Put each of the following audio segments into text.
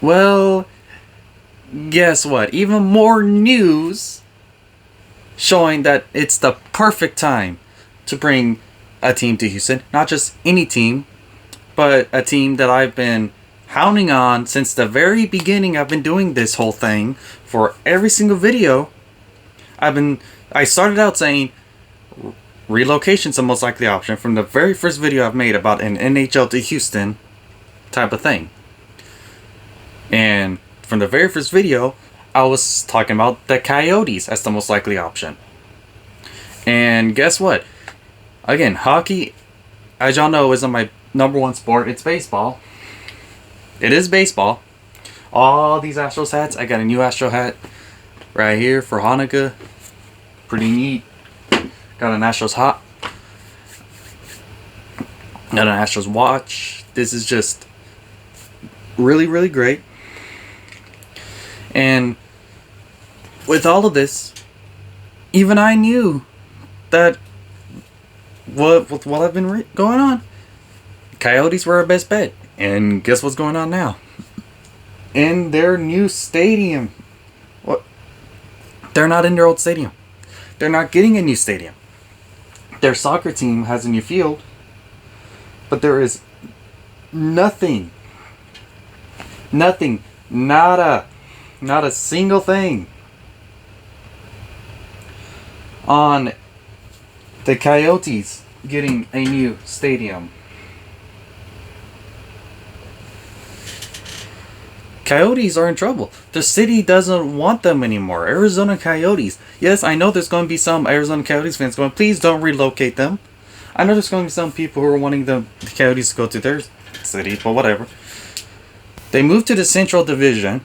Well, guess what? Even more news showing that it's the perfect time to bring a team to Houston. Not just any team, but a team that I've been hounding on since the very beginning. I've been doing this whole thing for every single video. I started out saying relocation's the most likely option from the very first video I've made about an NHL to Houston type of thing. And from the very first video, I was talking about the Coyotes as the most likely option. And guess what? Again, hockey, as y'all know, isn't my number one sport. It's baseball. It is baseball. All these Astros hats. I got a new Astro hat right here for Hanukkah. Pretty neat. Got an Astros hat. Got an Astros watch. This is just really, really great. And with all of this, even I knew that with what I've been going on, Coyotes were our best bet. And guess what's going on now? In their new stadium. What? They're not in their old stadium. They're not getting a new stadium. Their soccer team has a new field, but there is nothing, not a single thing on the Coyotes getting a new stadium. Coyotes are in trouble. The city doesn't want them anymore. Arizona Coyotes. Yes, I know there's going to be some Arizona Coyotes fans going, please don't relocate them. I know there's going to be some people who are wanting the Coyotes to go to their city, but whatever. They moved to the Central Division.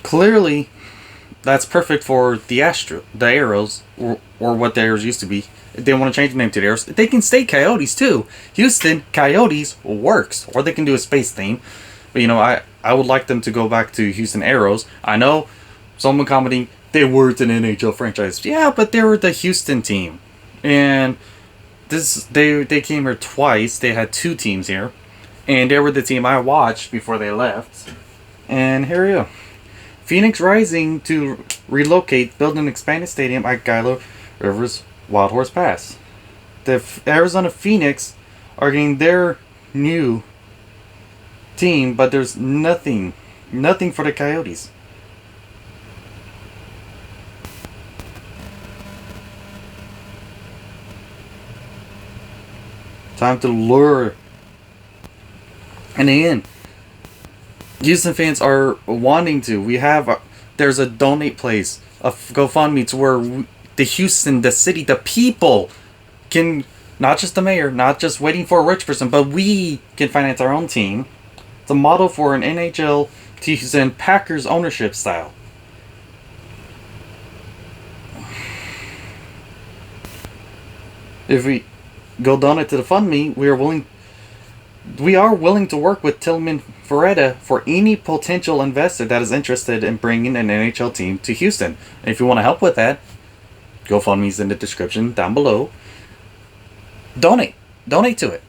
Clearly, that's perfect for the Arrows, or what the Arrows used to be. If they want to change the name to the Arrows, they can stay Coyotes too. Houston Coyotes works, or they can do a space theme. But I would like them to go back to Houston Arrows. I know someone commenting, they weren't an NHL franchise. Yeah, but they were the Houston team. And they came here twice. They had two teams here. And they were the team I watched before they left. And here we go. Phoenix Rising to relocate, build an expanded stadium at Gila River's Wild Horse Pass. The Arizona Phoenix are getting their new team, but there's nothing for the Coyotes. Time to lure. And again, Houston fans are wanting to. There's a donate place, a GoFundMe, to where the city, the people can, not just the mayor, not just waiting for a rich person, but we can finance our own team. It's a model for an NHL to Houston Packers ownership style. If we go donate to the FundMe, we are willing to work with Tillman Ferreira for any potential investor that is interested in bringing an NHL team to Houston. And if you want to help with that, GoFundMe's in the description down below. Donate to it.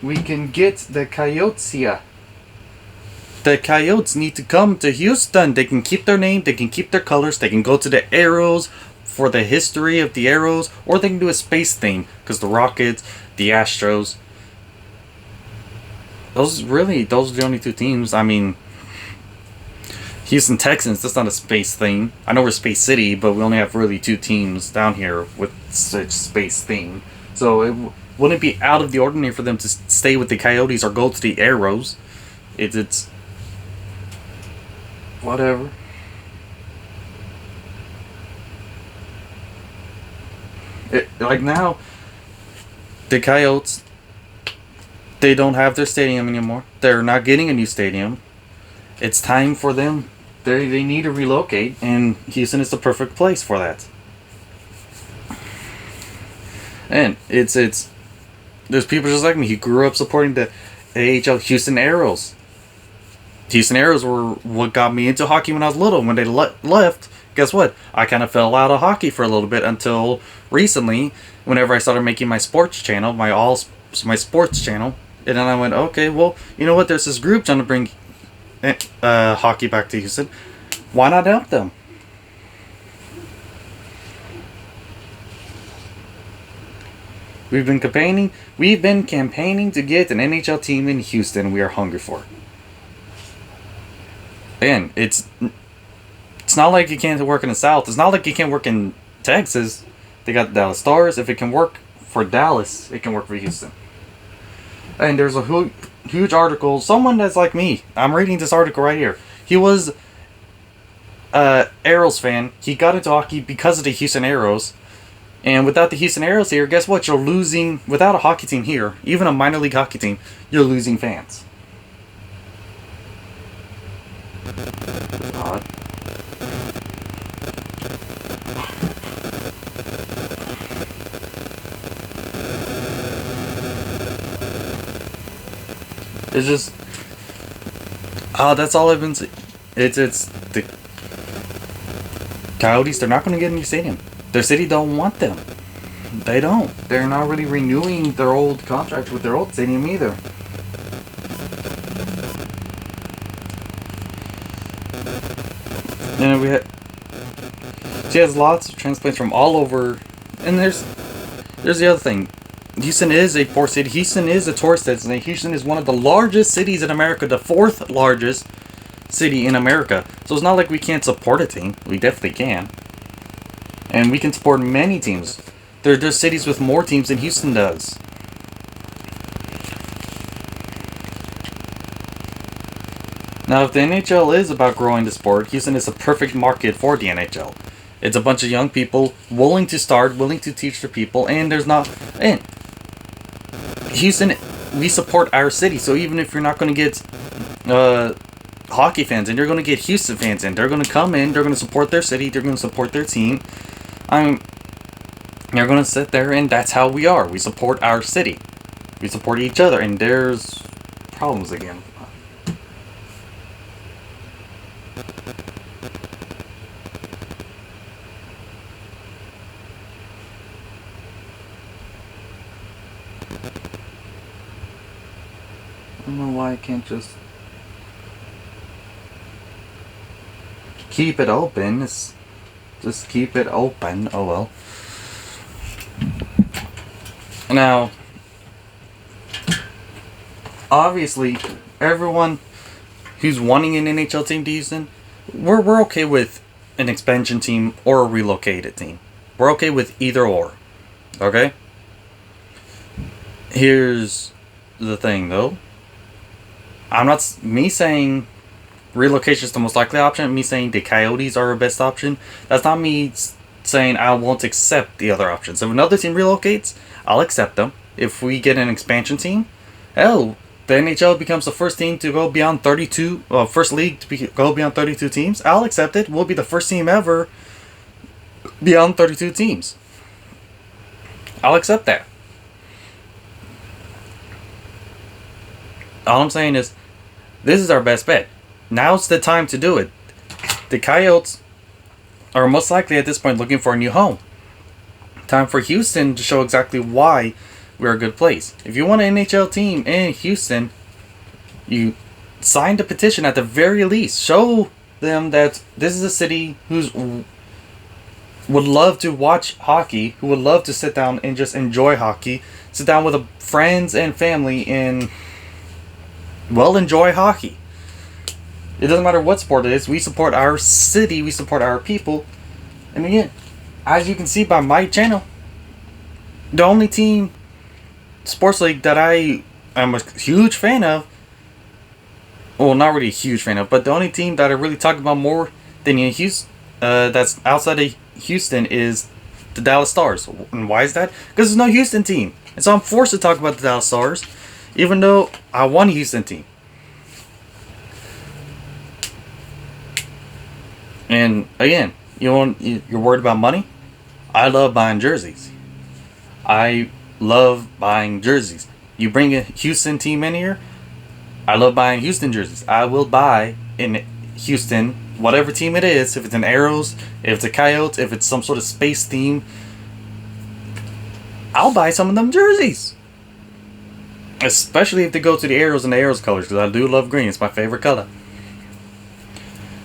We can get the Coyotes here. The Coyotes need to come to Houston. They can keep their name, they can keep their colors, they can go to the Arrows for the history of the Arrows, or they can do a space theme, because the Rockets, the Astros, those are the only two teams. I mean, Houston Texans, that's not a space thing. I know we're Space City, but we only have really two teams down here with such space theme. So it wouldn't be out of the ordinary for them to stay with the Coyotes or go to the Arrows. It's whatever. Like now, the Coyotes, they don't have their stadium anymore. They're not getting a new stadium. It's time for them. They need to relocate, and Houston is the perfect place for that. And it's there's people just like me who grew up supporting the AHL Houston Aeros. Houston Aeros were what got me into hockey when I was little. When they left, guess what? I kind of fell out of hockey for a little bit until recently, whenever I started making my sports channel, my sports channel, and then I went, okay, well, you know what? There's this group trying to bring hockey back to Houston. Why not help them? We've been campaigning. We've been campaigning to get an NHL team in Houston. We are hungry for. And it's not like you can't work in the South. It's not like you can't work in Texas. They got the Dallas Stars. If it can work for Dallas, it can work for Houston. And there's a huge article. Someone that's like me. I'm reading this article right here. He was a Aeros fan. He got into hockey because of the Houston Aeros. And without the Houston Aeros here, guess what? You're losing. Without a hockey team here, even a minor league hockey team, you're losing fans. Odd. It's just, that's all I've been saying. It's the Coyotes. They're not going to get a new stadium. Their city don't want them. They don't. They're not really renewing their old contract with their old stadium either. And she has lots of transplants from all over. And there's the other thing. Houston is a port city. Houston is a tourist destination. Houston is one of the largest cities in America, the 4th largest city in America. So it's not like we can't support a team. We definitely can. And we can support many teams. There's cities with more teams than Houston does. Now, if the NHL is about growing the sport, Houston is a perfect market for the NHL. It's a bunch of young people willing to start, willing to teach their people, and there's not... And Houston, we support our city, so even if you're not going to get hockey fans in, you're going to get Houston fans in. They're going to come in, they're going to support their city, they're going to support their team. They're going to sit there, and that's how we are. We support our city. We support each other, and there's problems again. I don't know why I can't just keep it open. Just keep it open. Oh well. Now, obviously, everyone who's wanting an NHL team to Houston, we're okay with an expansion team or a relocated team. We're okay with either or. Okay? Here's the thing, though. I'm not me saying relocation is the most likely option. Me saying the Coyotes are our best option. That's not me saying I won't accept the other options. If another team relocates, I'll accept them. If we get an expansion team, hell, the NHL becomes the first team to go beyond 32. First league to go beyond 32 teams. I'll accept it. We'll be the first team ever beyond 32 teams. I'll accept that. All I'm saying is, this is our best bet. Now's the time to do it. The Coyotes are most likely at this point looking for a new home. Time for Houston to show exactly why we're a good place. If you want an NHL team in Houston, you sign the petition at the very least. Show them that this is a city who's would love to watch hockey, who would love to sit down and just enjoy hockey, sit down with friends and family and enjoy hockey. It doesn't matter what sport it is. We support our city. We support our people. And again, as you can see by my channel, the only team, sports league, that I am a huge fan of, well, not really a huge fan of, but the only team that I really talk about more than Houston, that's outside of Houston, is the Dallas Stars. And why is that? Because there's no Houston team. And so I'm forced to talk about the Dallas Stars, even though I want a Houston team. And again, you're worried about money? I love buying jerseys. I love buying jerseys. You bring a Houston team in here, I love buying Houston jerseys. I will buy in Houston whatever team it is. If it's an Arrows, if it's a Coyotes, if it's some sort of space theme, I'll buy some of them jerseys. Especially if they go to the Arrows and the Arrows colors, because I do love green. It's my favorite color.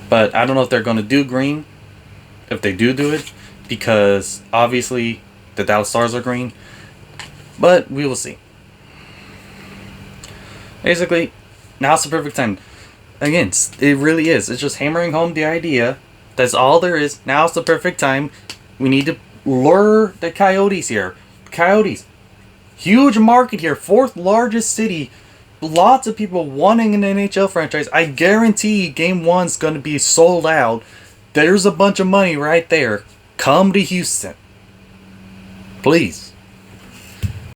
But I don't know if they're going to do green. If they do it, because obviously the Dallas Stars are green. But we will see. Basically, now's the perfect time. Again, it really is. It's just hammering home the idea. That's all there is. Now's the perfect time. We need to lure the Coyotes here. Coyotes. Huge market here. 4th largest city. Lots of people wanting an NHL franchise. I guarantee Game 1's going to be sold out. There's a bunch of money right there. Come to Houston. Please.